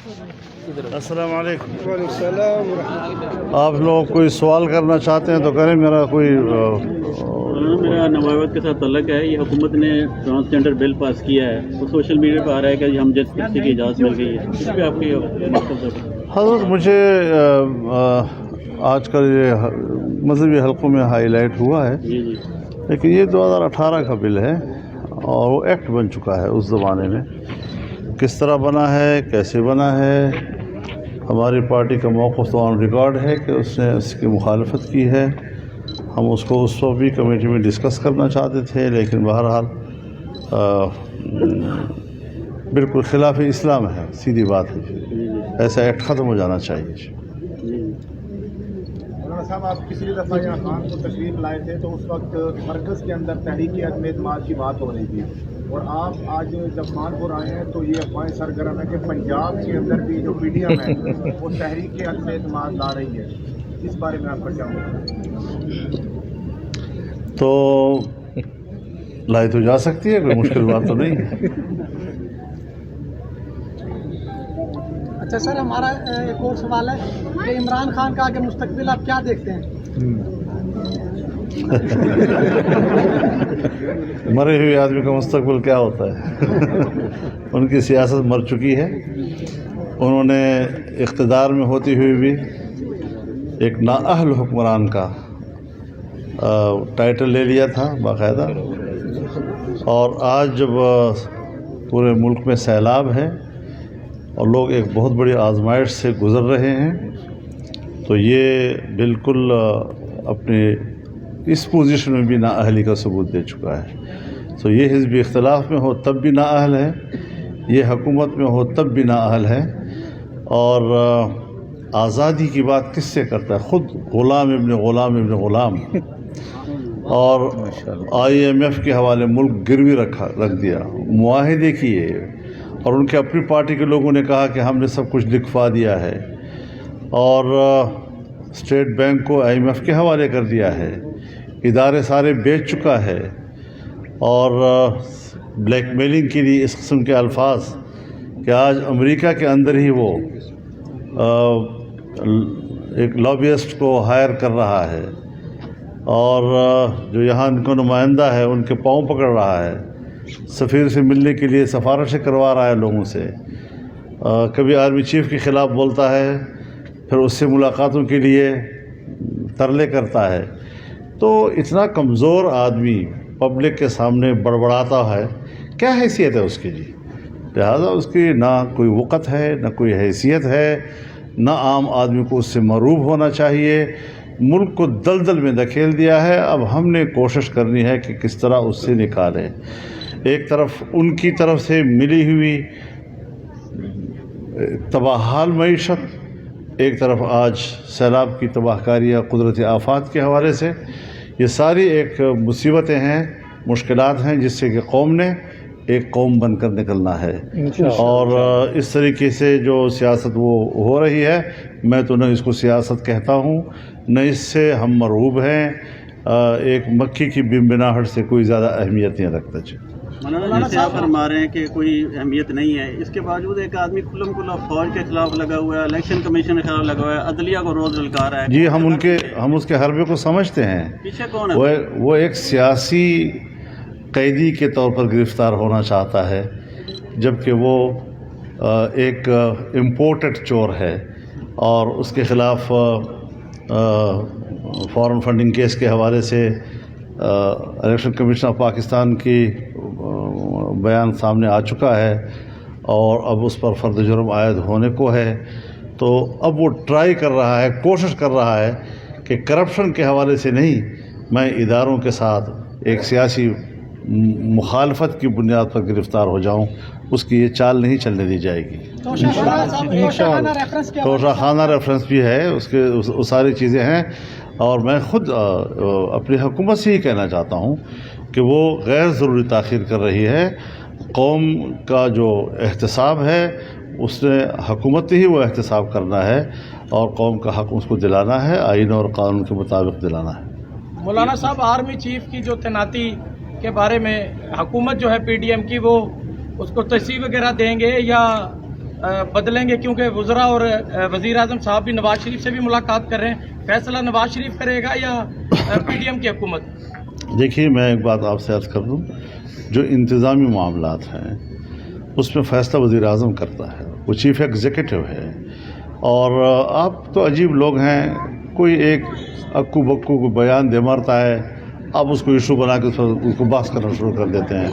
السلام علیکم. وعلیکم السلام ورحمۃ اللہ. آپ لوگ کوئی سوال کرنا چاہتے ہیں تو کریں. میرا کوئی میرا نوآباد کے ساتھ تعلق ہے. یہ حکومت نے ٹرانسجینڈر بل پاس کیا ہے تو سوشل میڈیا پہ آ رہا ہے کہ ہم جس کسی کی اجازت مل گئی ہے. اس پہ آپ کی حضرت مجھے آج کل یہ مذہبی حلقوں میں ہائی لائٹ ہوا ہے، جی جی لیکن یہ 2018 کا بل ہے اور وہ ایکٹ بن چکا ہے. اس زمانے میں کس طرح بنا ہے، کیسے بنا ہے، ہماری پارٹی کا موقف تو آن ریکارڈ ہے کہ اس نے اس کی مخالفت کی ہے. ہم اس کو اس وقت بھی کمیٹی میں ڈسکس کرنا چاہتے تھے، لیکن بہرحال بالکل خلاف اسلام ہے. سیدھی بات ہے، ایسا ایکٹ ختم ہو جانا چاہیے. مولانا صاحب، آپ پچھلی دفعہ یہاں خان کو تشریف لائے تھے تو اس وقت مرکز کے اندر تحریک عدم اعتماد کی بات ہو رہی تھی، اور آپ آج جب خان پور آئے ہیں تو یہ افواہیں سرگرم ہے کہ پنجاب کے اندر بھی جو پی ڈی ایم ہے وہ تحریک عدم اعتماد لا رہی ہے. اس بارے میں آپ کا کیا ہوگا؟ تو لائی تو جا سکتی ہے، کوئی مشکل بات تو نہیں ہے. اچھا سر، ہمارا ایک اور سوال ہے کہ عمران خان کا آگے مستقبل آپ کیا دیکھتے ہیں؟ مرے ہوئے آدمی کا مستقبل کیا ہوتا ہے؟ ان کی سیاست مر چکی ہے. انہوں نے اقتدار میں ہوتے ہوئے بھی ایک نااہل حکمران کا ٹائٹل لے لیا تھا باقاعدہ، اور آج جب پورے ملک میں سیلاب ہے اور لوگ ایک بہت بڑی آزمائش سے گزر رہے ہیں، تو یہ بالکل اپنے اس پوزیشن میں بھی نااہلی کا ثبوت دے چکا ہے. تو یہ حزبی اختلاف میں ہو تب بھی نااہل ہے، یہ حکومت میں ہو تب بھی نااہل ہے. اور آزادی کی بات کس سے کرتا ہے؟ خود غلام ابن غلام. اور IMF کے حوالے ملک گروی رکھ دیا، معاہدے کیے، اور ان کے اپنی پارٹی کے لوگوں نے کہا کہ ہم نے سب کچھ لکھوا دیا ہے، اور اسٹیٹ بینک کو IMF کے حوالے کر دیا ہے، ادارے سارے بیچ چکا ہے، اور بلیک میلنگ کے لیے اس قسم کے الفاظ کہ آج امریکہ کے اندر ہی وہ ایک لابیسٹ کو ہائر کر رہا ہے، اور جو یہاں ان کا نمائندہ ہے ان کے پاؤں پکڑ رہا ہے، سفیر سے ملنے کے لیے سفارشیں کروا رہا ہے لوگوں سے، کبھی آرمی چیف کے خلاف بولتا ہے، پھر اس سے ملاقاتوں کے لیے ترلے کرتا ہے. تو اتنا کمزور آدمی پبلک کے سامنے بڑبڑاتا ہے، کیا حیثیت ہے اس کی؟ جی لہذا اس کی نہ کوئی وقت ہے، نہ کوئی حیثیت ہے، نہ عام آدمی کو اس سے مروب ہونا چاہیے. ملک کو دلدل میں دھکیل دیا ہے. اب ہم نے کوشش کرنی ہے کہ کس طرح اس سے نکالیں. ایک طرف ان کی طرف سے ملی ہوئی تباہال معیشت، ایک طرف آج سیلاب کی تباہ کاری یا قدرتی آفات کے حوالے سے، یہ ساری ایک مصیبتیں ہیں، مشکلات ہیں، جس سے کہ قوم نے ایک قوم بن کر نکلنا ہے. اور اس طریقے سے جو سیاست وہ ہو رہی ہے، میں تو نہ اس کو سیاست کہتا ہوں، نہ اس سے ہم مرعوب ہیں. ایک مکھی کی بمبناہٹ سے کوئی زیادہ اہمیت نہیں رکھتا. مولانا جیسے آپ فرما رہے ہیں کہ کوئی اہمیت نہیں ہے، اس کے باوجود ایک آدمی کھلم کھلا فوج کے خلاف لگا ہوا ہے، الیکشن کمیشن کے خلاف لگا ہوا ہے، عدلیہ کو روز للکا رہا ہے. جی ہم اس کے حربے کو سمجھتے ہیں. پیچھے کون ہے؟ وہ ایک سیاسی قیدی کے طور پر گرفتار ہونا چاہتا ہے، جبکہ وہ ایک امپورٹڈ چور ہے، اور اس کے خلاف فارن فنڈنگ کیس کے حوالے سے الیکشن کمیشن آف پاکستان کی بیان سامنے آ چکا ہے، اور اب اس پر فرد جرم عائد ہونے کو ہے. تو اب وہ ٹرائی کر رہا ہے، کوشش کر رہا ہے کہ کرپشن کے حوالے سے نہیں، میں اداروں کے ساتھ ایک سیاسی مخالفت کی بنیاد پر گرفتار ہو جاؤں. اس کی یہ چال نہیں چلنے دی جائے گی. توشہ خانہ ریفرنس بھی ہے، اس کے وہ ساری چیزیں ہیں. اور میں خود اپنی حکومت سے ہی کہنا چاہتا ہوں کہ وہ غیر ضروری تاخیر کر رہی ہے. قوم کا جو احتساب ہے اس نے حکومت ہی وہ احتساب کرنا ہے، اور قوم کا حق اس کو دلانا ہے، آئین اور قانون کے مطابق دلانا ہے. مولانا صاحب، آرمی چیف کی جو تعیناتی کے بارے میں حکومت جو ہے پی ڈی ایم کی، وہ اس کو تصحیح وغیرہ دیں گے یا بدلیں گے؟ کیونکہ وزراء اور وزیر اعظم صاحب بھی نواز شریف سے بھی ملاقات کر رہے ہیں، فیصلہ نواز شریف کرے گا یا پی ڈی ایم کی حکومت؟ دیکھیے میں ایک بات آپ سے عرض کر دوں، جو انتظامی معاملات ہیں اس میں فیصلہ وزیر اعظم کرتا ہے، وہ چیف ایگزیکٹو ہے، اور آپ تو عجیب لوگ ہیں، کوئی ایک اکو بکو کو بیان دے مارتا ہے، آپ اس کو ایشو بنا کے اس کو بحث کرنا شروع کر دیتے ہیں۔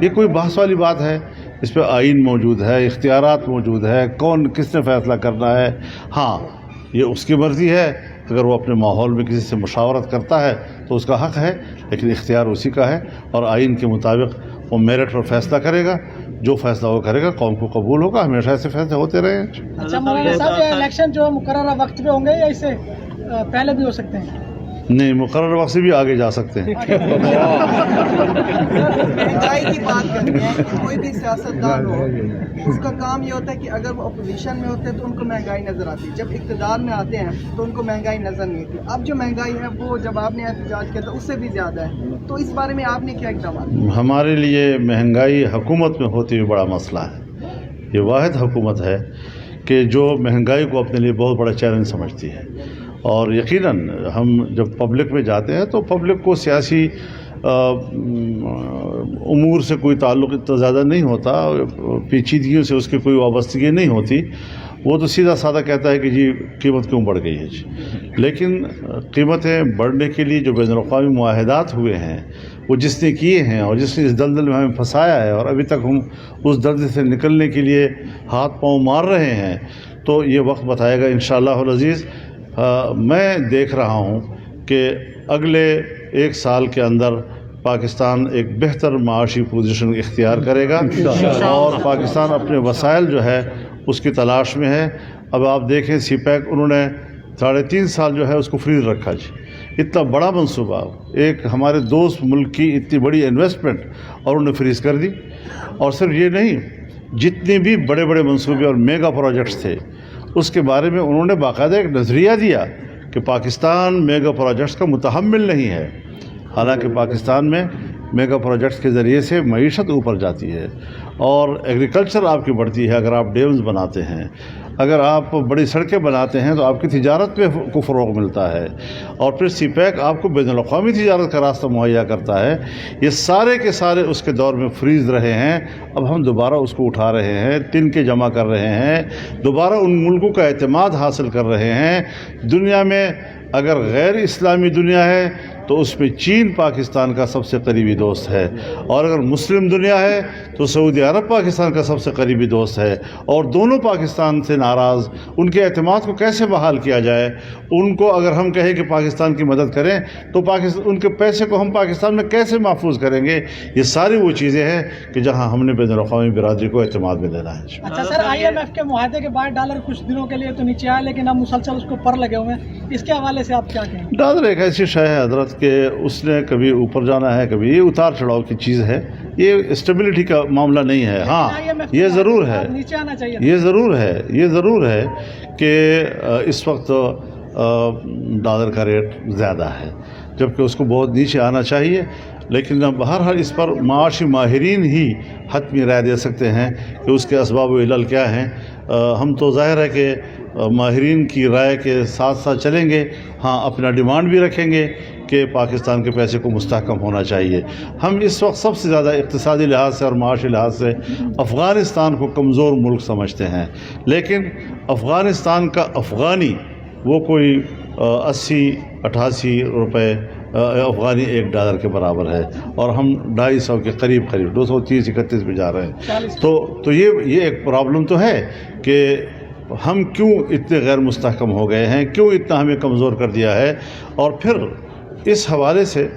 یہ کوئی بحث والی بات ہے؟ اس پہ آئین موجود ہے، اختیارات موجود ہے، کون کس نے فیصلہ کرنا ہے۔ ہاں یہ اس کی مرضی ہے، اگر وہ اپنے ماحول میں کسی سے مشاورت کرتا ہے تو اس کا حق ہے، لیکن اختیار اسی کا ہے، اور آئین کے مطابق وہ میرٹ پر فیصلہ کرے گا، جو فیصلہ وہ کرے گا قوم کو قبول ہوگا۔ ہمیشہ ایسے فیصلے ہوتے رہے ہیں۔ اچھا مولانا صاحب، یہ الیکشن جو مقررہ وقت پہ ہوں گے یا اس سے پہلے بھی ہو سکتے ہیں؟ نہیں، مقرر وقت سے بھی آگے جا سکتے ہیں۔ مہنگائی کی بات کرتے ہیں کہ کوئی بھی سیاستدان ہو، اس کا کام یہ ہوتا ہے کہ اگر وہ اپوزیشن میں ہوتے ہیں تو ان کو مہنگائی نظر آتی ہے، جب اقتدار میں آتے ہیں تو ان کو مہنگائی نظر نہیں آتی۔ اب جو مہنگائی ہے وہ جب آپ نے احتجاج کیا تھا اس سے بھی زیادہ ہے، تو اس بارے میں آپ نے کیا اقدامات؟ ہمارے لیے مہنگائی حکومت میں ہوتی ہوئی بڑا مسئلہ ہے۔ یہ واحد حکومت ہے کہ جو مہنگائی کو اپنے لیے بہت بڑا چیلنج سمجھتی ہے، اور یقیناً ہم جب پبلک میں جاتے ہیں تو پبلک کو سیاسی امور سے کوئی تعلق اتنا زیادہ نہیں ہوتا، پیچیدگیوں سے اس کی کوئی وابستگی نہیں ہوتی، وہ تو سیدھا سادہ کہتا ہے کہ جی قیمت کیوں بڑھ گئی ہے جی۔ لیکن قیمتیں بڑھنے کے لیے جو بین الاقوامی معاہدات ہوئے ہیں، وہ جس نے کیے ہیں اور جس نے اس دلدل میں ہمیں پھنسایا ہے، اور ابھی تک ہم اس دلدل سے نکلنے کے لیے ہاتھ پاؤں مار رہے ہیں، تو یہ وقت بتائے گا انشاءاللہ العزیز۔ میں دیکھ رہا ہوں کہ اگلے 1 سال کے اندر پاکستان ایک بہتر معاشی پوزیشن اختیار کرے گا، اور پاکستان اپنے وسائل جو ہے اس کی تلاش میں ہے۔ اب آپ دیکھیں سی پیک انہوں نے 3.5 سال جو ہے اس کو فریز رکھا جی، اتنا بڑا منصوبہ، ایک ہمارے دوست ملک کی اتنی بڑی انویسٹمنٹ اور انہوں نے فریز کر دی۔ اور صرف یہ نہیں، جتنے بھی بڑے بڑے منصوبے اور میگا پروجیکٹس تھے اس کے بارے میں انہوں نے باقاعدہ ایک نظریہ دیا کہ پاکستان میگا پروجیکٹس کا متحمل نہیں ہے، حالانکہ پاکستان میں میگا پروجیکٹس کے ذریعے سے معیشت اوپر جاتی ہے، اور ایگریکلچر آپ کی بڑھتی ہے اگر آپ ڈیمز بناتے ہیں، اگر آپ بڑی سڑکیں بناتے ہیں تو آپ کی تجارت پہ کو فروغ ملتا ہے، اور پھر سی پیک آپ کو بین الاقوامی تجارت کا راستہ مہیا کرتا ہے۔ یہ سارے کے سارے اس کے دور میں فریز رہے ہیں، اب ہم دوبارہ اس کو اٹھا رہے ہیں، تن کے جمع کر رہے ہیں، دوبارہ ان ملکوں کا اعتماد حاصل کر رہے ہیں۔ دنیا میں اگر غیر اسلامی دنیا ہے تو اس میں چین پاکستان کا سب سے قریبی دوست ہے، اور اگر مسلم دنیا ہے تو سعودی عرب پاکستان کا سب سے قریبی دوست ہے، اور دونوں پاکستان سے ناراض۔ ان کے اعتماد کو کیسے بحال کیا جائے؟ ان کو اگر ہم کہیں کہ پاکستان کی مدد کریں تو ان کے پیسے کو ہم پاکستان میں کیسے محفوظ کریں گے؟ یہ ساری وہ چیزیں ہیں کہ جہاں ہم نے بین الاقوامی برادری کو اعتماد میں لینا ہے۔ اچھا سر، IMF کے معاہدے کے بعد ڈالر کچھ دنوں کے لیے تو نیچے آیا، لیکن اب مسلسل اس کو پر لگے ہوئے ہیں، اس کے حوالے سے آپ کیا کہیں؟ ڈالر ایک ایسی شے ہے حضرت کہ اس نے کبھی اوپر جانا ہے، کبھی یہ اتار چڑھاؤ کی چیز ہے، یہ اسٹیبلٹی کا معاملہ نہیں ہے۔ ہاں یہ ضرور ہے، نیچے آنا چاہیے، یہ ضرور ہے کہ اس وقت ڈالر کا ریٹ زیادہ ہے، جبکہ اس کو بہت نیچے آنا چاہیے، لیکن بہرحال اس پر معاشی ماہرین ہی حتمی رائے دے سکتے ہیں کہ اس کے اسباب و علل کیا ہیں۔ ہم تو ظاہر ہے کہ ماہرین کی رائے کے ساتھ ساتھ چلیں گے، ہاں اپنا ڈیمانڈ بھی رکھیں گے کہ پاکستان کے پیسے کو مستحکم ہونا چاہیے۔ ہم اس وقت سب سے زیادہ اقتصادی لحاظ سے اور معاشی لحاظ سے افغانستان کو کمزور ملک سمجھتے ہیں، لیکن افغانستان کا افغانی وہ کوئی 80-88 روپے افغانی $1 کے برابر ہے، اور ہم 250 کے قریب 230-31 پہ جا رہے ہیں۔ تو یہ ایک پرابلم تو ہے کہ ہم کیوں اتنے غیر مستحکم ہو گئے ہیں، کیوں اتنا ہمیں کمزور کر دیا ہے۔ اور پھر اس حوالے سے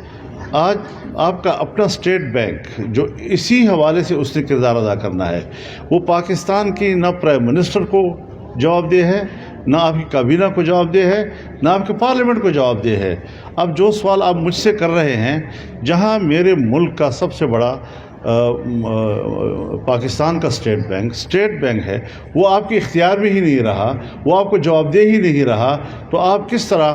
آج آپ کا اپنا اسٹیٹ بینک جو اسی حوالے سے اس نے کردار ادا کرنا ہے، وہ پاکستان کی نہ پرائم منسٹر کو جواب دہ ہے، نہ آپ کی کابینہ کو جواب دہ ہے، نہ آپ کے پارلیمنٹ کو جواب دہ ہے۔ اب جو سوال آپ مجھ سے کر رہے ہیں، جہاں میرے ملک کا سب سے بڑا پاکستان کا اسٹیٹ بینک ہے، وہ آپ کی اختیار میں ہی نہیں رہا، وہ آپ کو جواب دہ ہی نہیں رہا، تو آپ کس طرح